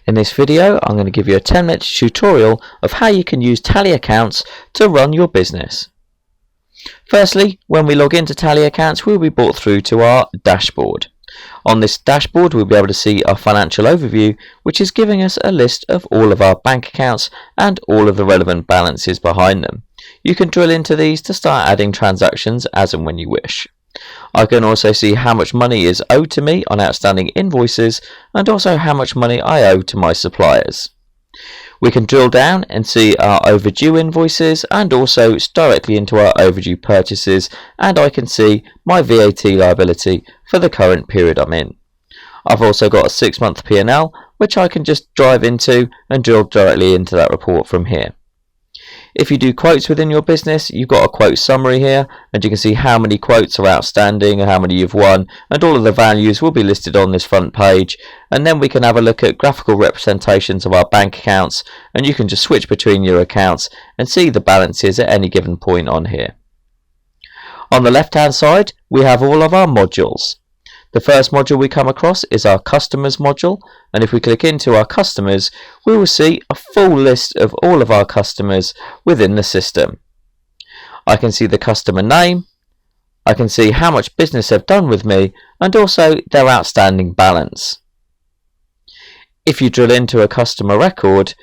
In this video, I'm going to give you a 10-minute tutorial of how you can use Tally accounts to run your business. Firstly, when we log into Tally accounts, we'll be brought through to our dashboard. On this dashboard, we'll be able to see our financial overview, which is giving us a list of all of our bank accounts and all of the relevant balances behind them. You can drill into these to start adding transactions as and when you wish. I can also see how much money is owed to me on outstanding invoices and also how much money I owe to my suppliers. We can drill down and see our overdue invoices and also directly into our overdue purchases, and I can see my VAT liability for the current period I'm in. I've also got a 6-month P&L which I can just drive into and drill directly into that report from here. If you do quotes within your business, you've got a quote summary here, and you can see how many quotes are outstanding and how many you've won, and all of the values will be listed on this front page. And then we can have a look at graphical representations of our bank accounts, and you can just switch between your accounts and see the balances at any given point on here. On the left hand side, we have all of our modules. The first module we come across is our customers module, and if we click into our customers, we will see a full list of all of our customers within the system. I can see the customer name, I can see how much business they've done with me, and also their outstanding balance. If you drill into a customer record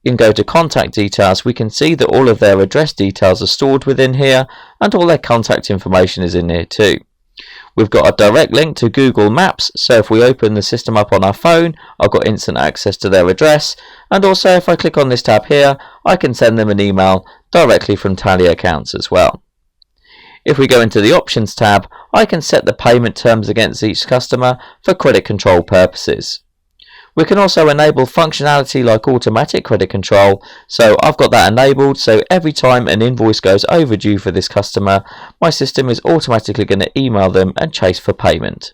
and go to contact details, we can see that all of their address details are stored within here, and all their contact information is in here too. We've got a direct link to Google Maps, so if we open the system up on our phone, I've got instant access to their address, and also if I click on this tab here, I can send them an email directly from Tally accounts as well. If we go into the options tab, I can set the payment terms against each customer for credit control purposes. We can also enable functionality like automatic credit control, so I've got that enabled, so every time an invoice goes overdue for this customer, my system is automatically going to email them and chase for payment.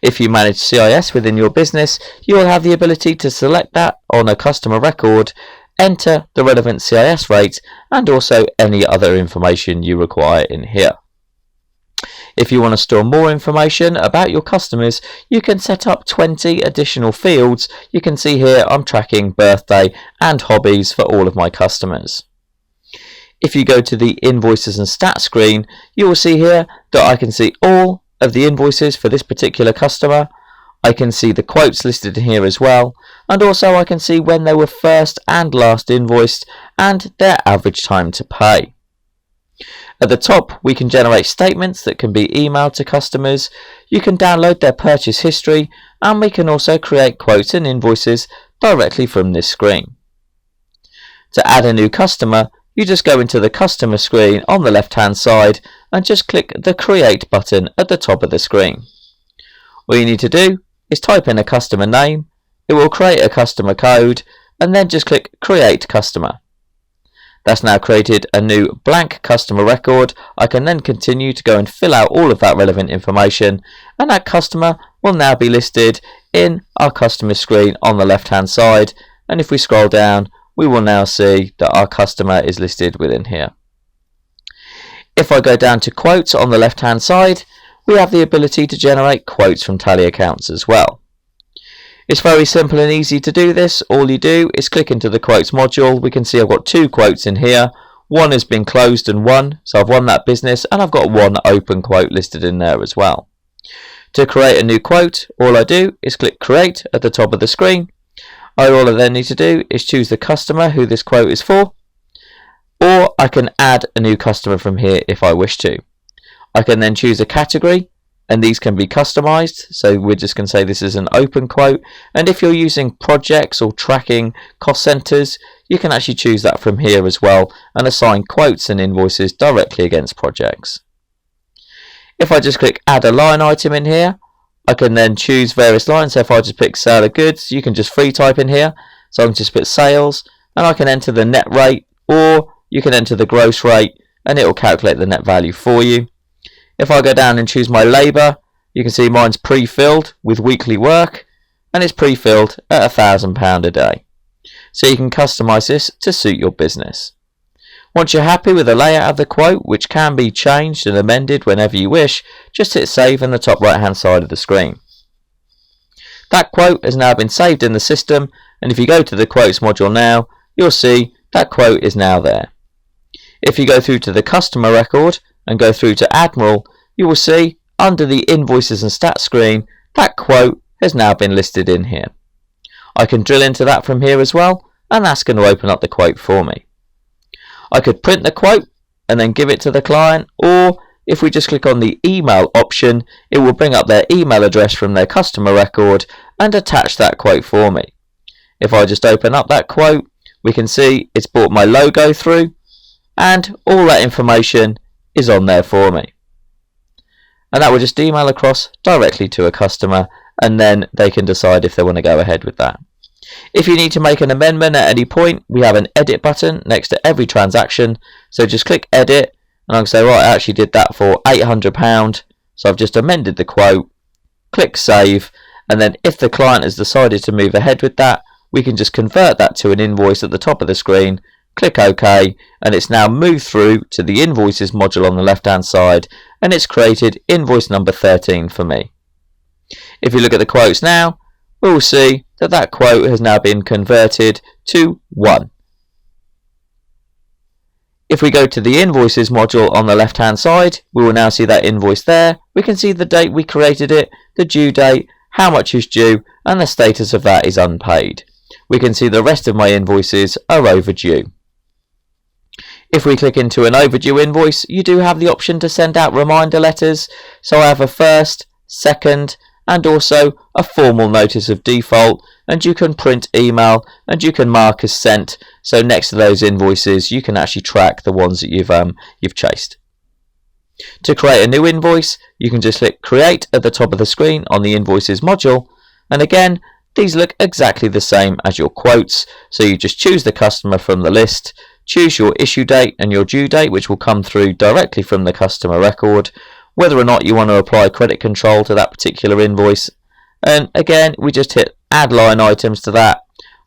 If you manage CIS within your business, you will have the ability to select that on a customer record, enter the relevant CIS rate, and also any other information you require in here. If you want to store more information about your customers, you can set up 20 additional fields. You can see here I'm tracking birthday and hobbies for all of my customers. If you go to the invoices and stats screen, you will see here that I can see all of the invoices for this particular customer. I can see the quotes listed in here as well, and also I can see when they were first and last invoiced and their average time to pay. At the top, we can generate statements that can be emailed to customers. You can download their purchase history, and we can also create quotes and invoices directly from this screen. To add a new customer, you just go into the customer screen on the left hand side and just click the create button at the top of the screen. All you need to do is type in a customer name, it will create a customer code, and then just click create customer. That's now created a new blank customer record. I can then continue to go and fill out all of that relevant information, and that customer will now be listed in our customer screen on the left hand side, and if we scroll down we will now see that our customer is listed within here. If I go down to quotes on the left hand side, we have the ability to generate quotes from Tally accounts as well. It's very simple and easy to do this. All you do is click into the quotes module. We can see I've got 2 quotes in here. One has been closed and won, so I've won that business, and I've got 1 open quote listed in there as well. To create a new quote, all I do is click create at the top of the screen. All I then need to do is choose the customer who this quote is for, or I can add a new customer from here if I wish to. I can then choose a category, and these can be customized, so we're just going to say this is an open quote, and if you're using projects or tracking cost centers, you can actually choose that from here as well and assign quotes and invoices directly against projects. If I just click add a line item in here, I can then choose various lines. So if I just pick sale of goods, you can just free type in here, so I can just put sales, and I can enter the net rate, or you can enter the gross rate and it will calculate the net value for you. If I go down and choose my labour, you can see mine's pre-filled with weekly work, and it's pre-filled at £1,000 a day. So you can customise this to suit your business. Once you're happy with the layout of the quote, which can be changed and amended whenever you wish, just hit save in the top right hand side of the screen. That quote has now been saved in the system, and if you go to the quotes module now, you'll see that quote is now there. If you go through to the customer record and go through to Admiral, you will see under the invoices and stats screen, that quote has now been listed in here. I can drill into that from here as well, and that's going to open up the quote for me. I could print the quote and then give it to the client, or if we just click on the email option, it will bring up their email address from their customer record and attach that quote for me. If I just open up that quote, we can see it's brought my logo through and all that information is on there for me. And that will just email across directly to a customer, and then they can decide if they want to go ahead with that. If you need to make an amendment at any point, we have an edit button next to every transaction. So just click edit, and I can say, right, I actually did that for £800, so I've just amended the quote, click save, and then if the client has decided to move ahead with that, we can just convert that to an invoice at the top of the screen, click OK, and it's now moved through to the Invoices module on the left hand side, and it's created invoice number 13 for me. If you look at the quotes now, we'll see that that quote has now been converted to 1. If we go to the Invoices module on the left hand side, we will now see that invoice there. We can see the date we created it, the due date, how much is due, and the status of that is unpaid. We can see the rest of my invoices are overdue. If we click into an overdue invoice, you do have the option to send out reminder letters. So I have a first, second, and also a formal notice of default, and you can print email and you can mark as sent. So next to those invoices, you can actually track the ones that you've chased. To create a new invoice, you can just click create at the top of the screen on the Invoices module, and again, these look exactly the same as your quotes. So you just choose the customer from the list, choose your issue date and your due date, which will come through directly from the customer record, whether or not you want to apply credit control to that particular invoice, and again we just hit add line items to that.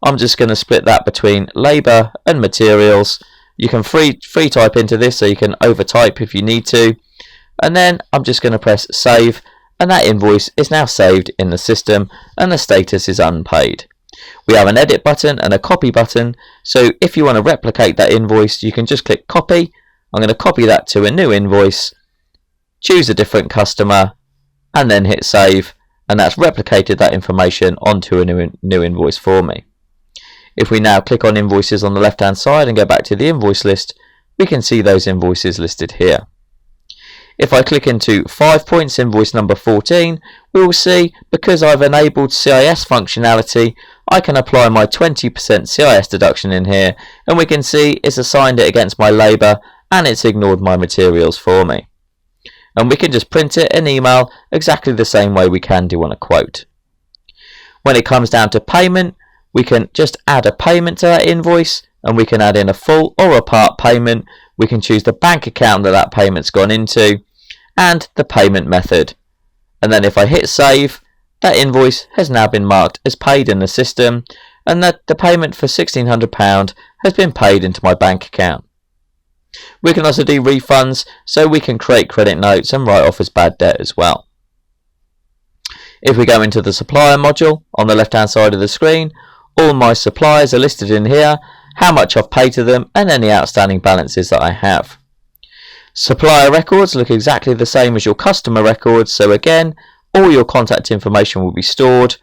I'm just going to split that between labour and materials. You can free type into this, so you can over type if you need to, and then I'm just going to press save, and that invoice is now saved in the system and the status is unpaid. We have an edit button and a copy button, so if you want to replicate that invoice, you can just click copy. I'm going to copy that to a new invoice, choose a different customer, and then hit save, and that's replicated that information onto a new invoice for me. If we now click on invoices on the left hand side and go back to the invoice list, we can see those invoices listed here. If I click into 5 points, invoice number 14, we will see, because I've enabled CIS functionality, I can apply my 20% CIS deduction in here, and we can see it's assigned it against my labour and it's ignored my materials for me. And we can just print it and email exactly the same way we can do on a quote. When it comes down to payment, we can just add a payment to that invoice, and we can add in a full or a part payment. We can choose the bank account that that payment's gone into and the payment method. And then if I hit save, that invoice has now been marked as paid in the system, and that the payment for £1,600 has been paid into my bank account. We can also do refunds, so we can create credit notes and write off as bad debt as well. If we go into the supplier module on the left hand side of the screen, all my suppliers are listed in here, how much I've paid to them, and any outstanding balances that I have. Supplier records look exactly the same as your customer records, so again, all your contact information will be stored.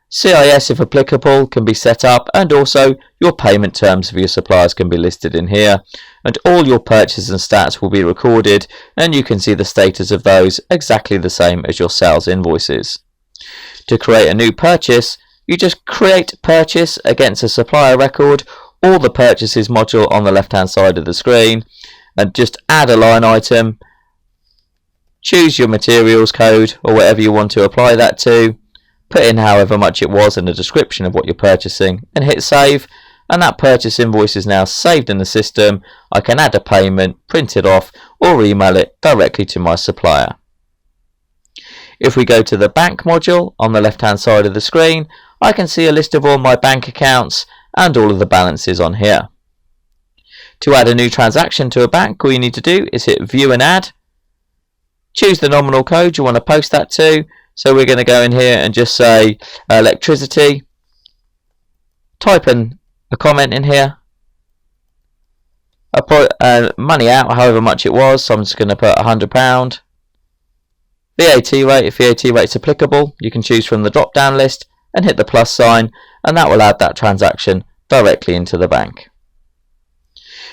CIS, if applicable, can be set up, and also your payment terms for your suppliers can be listed in here, and all your purchases and stats will be recorded, and you can see the status of those exactly the same as your sales invoices. To create a new purchase, you just create purchase against a supplier record or the purchases module on the left hand side of the screen, and just add a line item, choose your materials code or whatever you want to apply that to, put in however much it was and a description of what you're purchasing, and hit save, and that purchase invoice is now saved in the system. I can add a payment, print it off, or email it directly to my supplier. If we go to the bank module on the left hand side of the screen, I can see a list of all my bank accounts and all of the balances on here. To add a new transaction to a bank, all you need to do is hit view and add, choose the nominal code you want to post that to. So we're going to go in here and just say electricity, type in a comment in here. I put money out, however much it was, so I'm just going to put £100. VAT rate, if VAT rate is applicable, you can choose from the drop down list and hit the plus sign, and that will add that transaction directly into the bank.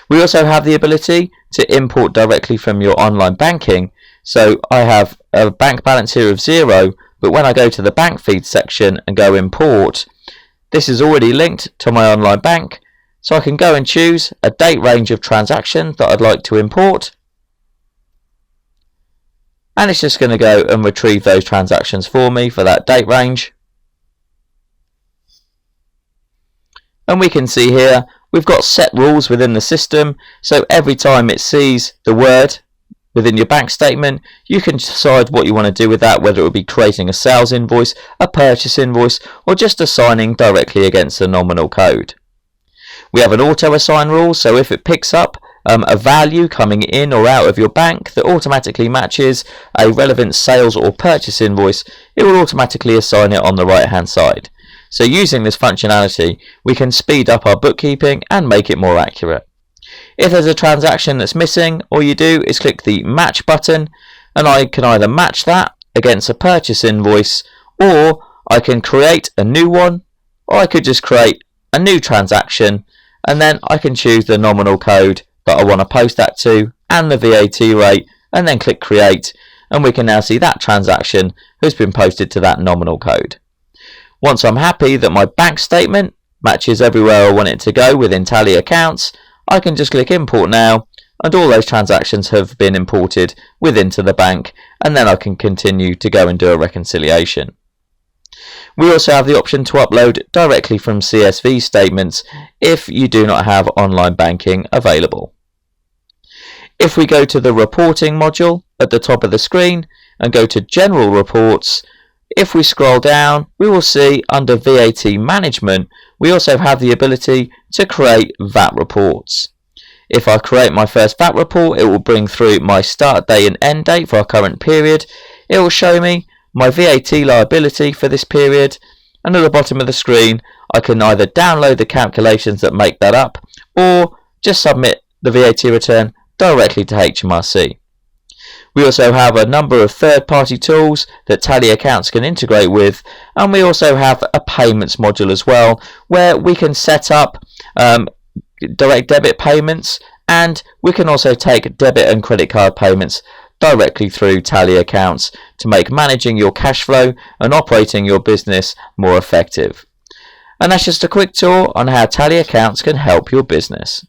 We also have the ability to import directly from your online banking. So I have a bank balance here of 0, but when I go to the bank feed section and go import, this is already linked to my online bank, so I can go and choose a date range of transaction that I'd like to import, and it's just going to go and retrieve those transactions for me for that date range. And we can see here we've got set rules within the system, so every time it sees the word within your bank statement, you can decide what you want to do with that, whether it will be creating a sales invoice, a purchase invoice, or just assigning directly against the nominal code. We have an auto assign rule, so if it picks up a value coming in or out of your bank that automatically matches a relevant sales or purchase invoice, it will automatically assign it on the right hand side. So using this functionality, we can speed up our bookkeeping and make it more accurate. If there's a transaction that's missing, all you do is click the match button, and I can either match that against a purchase invoice, or I can create a new one, or I could just create a new transaction, and then I can choose the nominal code that I want to post that to and the VAT rate, and then click create, and we can now see that transaction has been posted to that nominal code. Once I'm happy that my bank statement matches everywhere I want it to go within Tally Accounts, I can just click import now, and all those transactions have been imported into the bank, and then I can continue to go and do a reconciliation. We also have the option to upload directly from CSV statements if you do not have online banking available. If we go to the reporting module at the top of the screen and go to general reports, if we scroll down, we will see under VAT management, we also have the ability to create VAT reports. If I create my first VAT report, it will bring through my start date and end date for our current period. It will show me my VAT liability for this period, and at the bottom of the screen, I can either download the calculations that make that up, or just submit the VAT return directly to HMRC. We also have a number of third-party tools that Tally Accounts can integrate with, and we also have a payments module as well, where we can set up direct debit payments, and we can also take debit and credit card payments directly through Tally Accounts to make managing your cash flow and operating your business more effective. And that's just a quick tour on how Tally Accounts can help your business.